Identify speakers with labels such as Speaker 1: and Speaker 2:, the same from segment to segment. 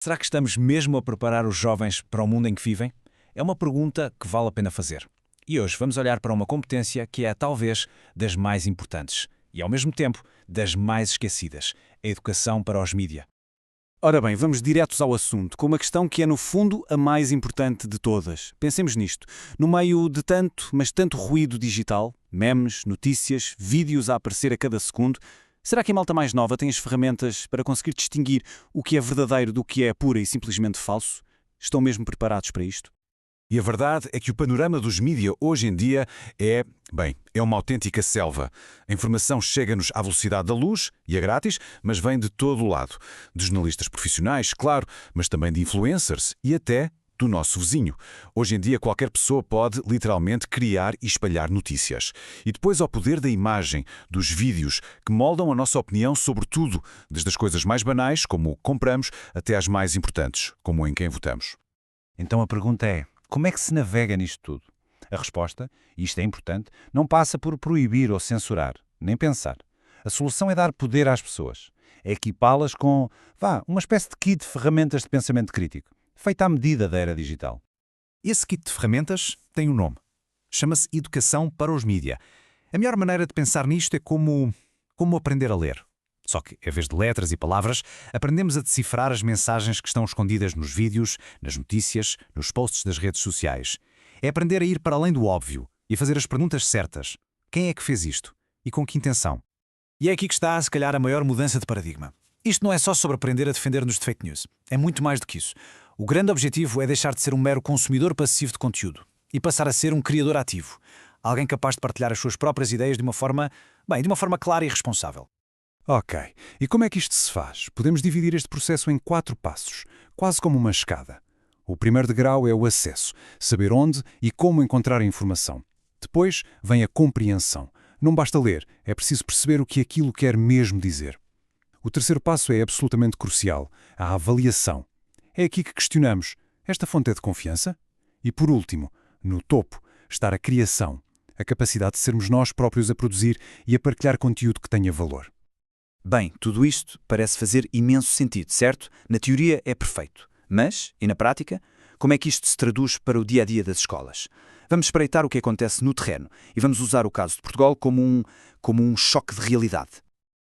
Speaker 1: Será que estamos mesmo a preparar os jovens para o mundo em que vivem? É uma pergunta que vale a pena fazer. E hoje vamos olhar para uma competência que é talvez das mais importantes e, ao mesmo tempo, das mais esquecidas: a educação para os mídia.
Speaker 2: Ora bem, vamos diretos ao assunto, com uma questão que é, no fundo, a mais importante de todas. Pensemos nisto. No meio de tanto, mas tanto ruído digital, memes, notícias, vídeos a aparecer a cada segundo, será que a malta mais nova tem as ferramentas para conseguir distinguir o que é verdadeiro do que é pura e simplesmente falso? Estão mesmo preparados para isto?
Speaker 3: E a verdade é que o panorama dos mídia hoje em dia é uma autêntica selva. A informação chega-nos à velocidade da luz e é grátis, mas vem de todo o lado. De jornalistas profissionais, claro, mas também de influencers e até do nosso vizinho. Hoje em dia qualquer pessoa pode, literalmente, criar e espalhar notícias. E depois ao poder da imagem, dos vídeos, que moldam a nossa opinião sobre tudo, desde as coisas mais banais, como o que compramos, até às mais importantes, como em quem votamos.
Speaker 4: Então a pergunta é: como é que se navega nisto tudo? A resposta, e isto é importante, não passa por proibir ou censurar, nem pensar. A solução é dar poder às pessoas. É equipá-las com, uma espécie de kit de ferramentas de pensamento crítico, feita à medida da era digital.
Speaker 5: Esse kit de ferramentas tem um nome. Chama-se Educação para os Mídia. A melhor maneira de pensar nisto é como aprender a ler. Só que, em vez de letras e palavras, aprendemos a decifrar as mensagens que estão escondidas nos vídeos, nas notícias, nos posts das redes sociais. É aprender a ir para além do óbvio e a fazer as perguntas certas. Quem é que fez isto? E com que intenção? E é aqui que está, se calhar, a maior mudança de paradigma. Isto não é só sobre aprender a defender-nos de fake news. É muito mais do que isso. O grande objetivo é deixar de ser um mero consumidor passivo de conteúdo e passar a ser um criador ativo. Alguém capaz de partilhar as suas próprias ideias de uma forma clara e responsável.
Speaker 2: Ok, e como é que isto se faz? Podemos dividir este processo em 4 passos, quase como uma escada. O primeiro degrau é o acesso, saber onde e como encontrar a informação. Depois vem a compreensão. Não basta ler, é preciso perceber o que aquilo quer mesmo dizer. O terceiro passo é absolutamente crucial, a avaliação. É aqui que questionamos: esta fonte é de confiança? E por último, no topo, está a criação, a capacidade de sermos nós próprios a produzir e a partilhar conteúdo que tenha valor.
Speaker 6: Bem, tudo isto parece fazer imenso sentido, certo? Na teoria é perfeito. Mas, e na prática, como é que isto se traduz para o dia-a-dia das escolas? Vamos espreitar o que acontece no terreno e vamos usar o caso de Portugal como um choque de realidade.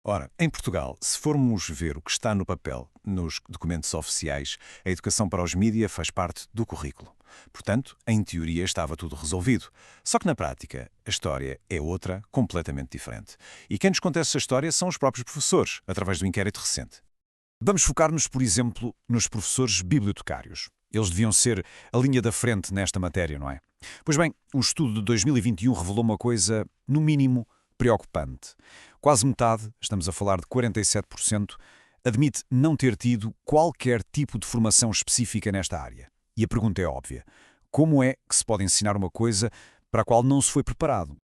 Speaker 3: Ora, em Portugal, se formos ver o que está no papel, nos documentos oficiais, a educação para os mídia faz parte do currículo. Portanto, em teoria estava tudo resolvido. Só que na prática, a história é outra, completamente diferente. E quem nos conta essa história são os próprios professores, através do inquérito recente. Vamos focar-nos, por exemplo, nos professores bibliotecários. Eles deviam ser a linha da frente nesta matéria, não é? Pois bem, um estudo de 2021 revelou uma coisa, no mínimo, preocupante. Quase metade, estamos a falar de 47%, admite não ter tido qualquer tipo de formação específica nesta área. E a pergunta é óbvia: como é que se pode ensinar uma coisa para a qual não se foi preparado?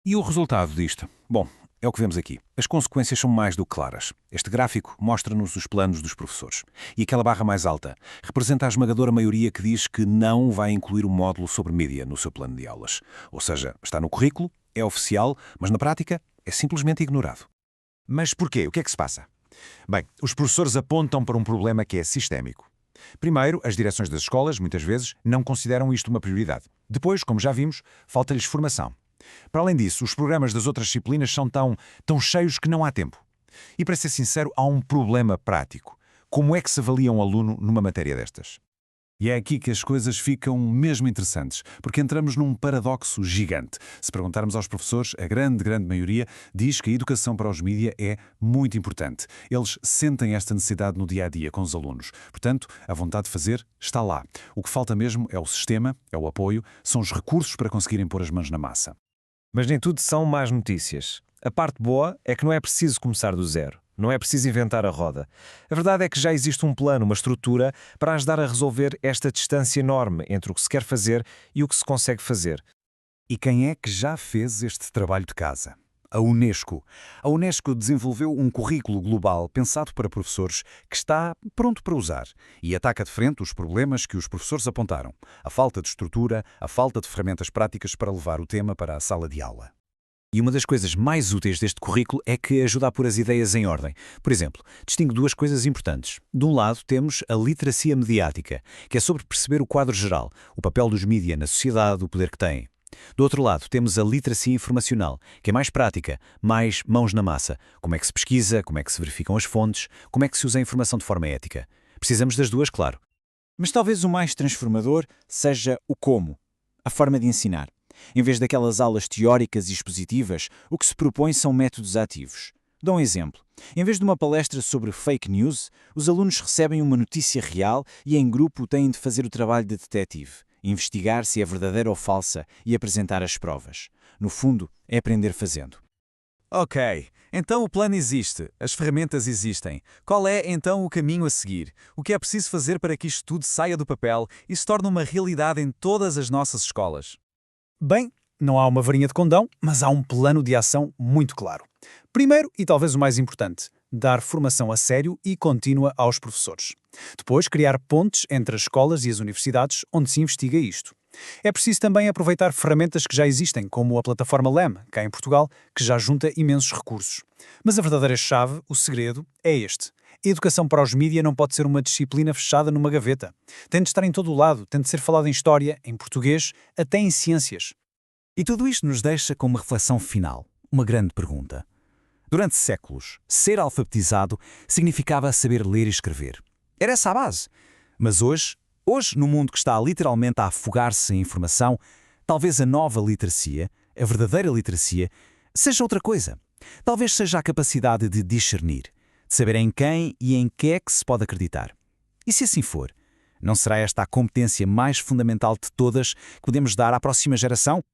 Speaker 1: E o resultado disto? Bom, é o que vemos aqui. As consequências são mais do que claras. Este gráfico mostra-nos os planos dos professores. E aquela barra mais alta representa a esmagadora maioria que diz que não vai incluir o módulo sobre mídia no seu plano de aulas. Ou seja, está no currículo, é oficial, mas na prática é simplesmente ignorado.
Speaker 5: Mas porquê? O que é que se passa? Bem, os professores apontam para um problema que é sistémico. Primeiro, as direções das escolas, muitas vezes, não consideram isto uma prioridade. Depois, como já vimos, falta-lhes formação. Para além disso, os programas das outras disciplinas são tão cheios que não há tempo. E, para ser sincero, há um problema prático. Como é que se avalia um aluno numa matéria destas?
Speaker 2: E é aqui que as coisas ficam mesmo interessantes, porque entramos num paradoxo gigante. Se perguntarmos aos professores, a grande maioria diz que a educação para os mídia é muito importante. Eles sentem esta necessidade no dia-a-dia com os alunos. Portanto, a vontade de fazer está lá. O que falta mesmo é o sistema, é o apoio, são os recursos para conseguirem pôr as mãos na massa.
Speaker 7: Mas nem tudo são más notícias. A parte boa é que não é preciso começar do zero. Não é preciso inventar a roda. A verdade é que já existe um plano, uma estrutura, para ajudar a resolver esta distância enorme entre o que se quer fazer e o que se consegue fazer.
Speaker 2: E quem é que já fez este trabalho de casa? A Unesco. A Unesco desenvolveu um currículo global pensado para professores que está pronto para usar e ataca de frente os problemas que os professores apontaram: a falta de estrutura, a falta de ferramentas práticas para levar o tema para a sala de aula.
Speaker 5: E uma das coisas mais úteis deste currículo é que ajuda a pôr as ideias em ordem. Por exemplo, distingue duas coisas importantes. De um lado, temos a literacia mediática, que é sobre perceber o quadro geral, o papel dos mídia na sociedade, o poder que têm. Do outro lado, temos a literacia informacional, que é mais prática, mais mãos na massa. Como é que se pesquisa, como é que se verificam as fontes, como é que se usa a informação de forma ética. Precisamos das duas, claro.
Speaker 6: Mas talvez o mais transformador seja o como, a forma de ensinar. Em vez daquelas aulas teóricas e expositivas, o que se propõe são métodos ativos. Dou um exemplo. Em vez de uma palestra sobre fake news, os alunos recebem uma notícia real e em grupo têm de fazer o trabalho de detetive, investigar se é verdadeira ou falsa e apresentar as provas. No fundo, é aprender fazendo.
Speaker 5: Ok, então o plano existe, as ferramentas existem. Qual é então o caminho a seguir? O que é preciso fazer para que isto tudo saia do papel e se torne uma realidade em todas as nossas escolas?
Speaker 2: Bem, não há uma varinha de condão, mas há um plano de ação muito claro. Primeiro, e talvez o mais importante, dar formação a sério e contínua aos professores. Depois, criar pontes entre as escolas e as universidades onde se investiga isto. É preciso também aproveitar ferramentas que já existem, como a plataforma LEM, cá em Portugal, que já junta imensos recursos. Mas a verdadeira chave, o segredo, é este. A educação para os mídia não pode ser uma disciplina fechada numa gaveta. Tem de estar em todo o lado, tem de ser falado em história, em português, até em ciências.
Speaker 5: E tudo isto nos deixa com uma reflexão final, uma grande pergunta. Durante séculos, ser alfabetizado significava saber ler e escrever. Era essa a base. Mas hoje, no mundo que está literalmente a afogar-se em informação, talvez a nova literacia, a verdadeira literacia, seja outra coisa. Talvez seja a capacidade de discernir, de saber em quem e em que é que se pode acreditar. E se assim for, não será esta a competência mais fundamental de todas que podemos dar à próxima geração?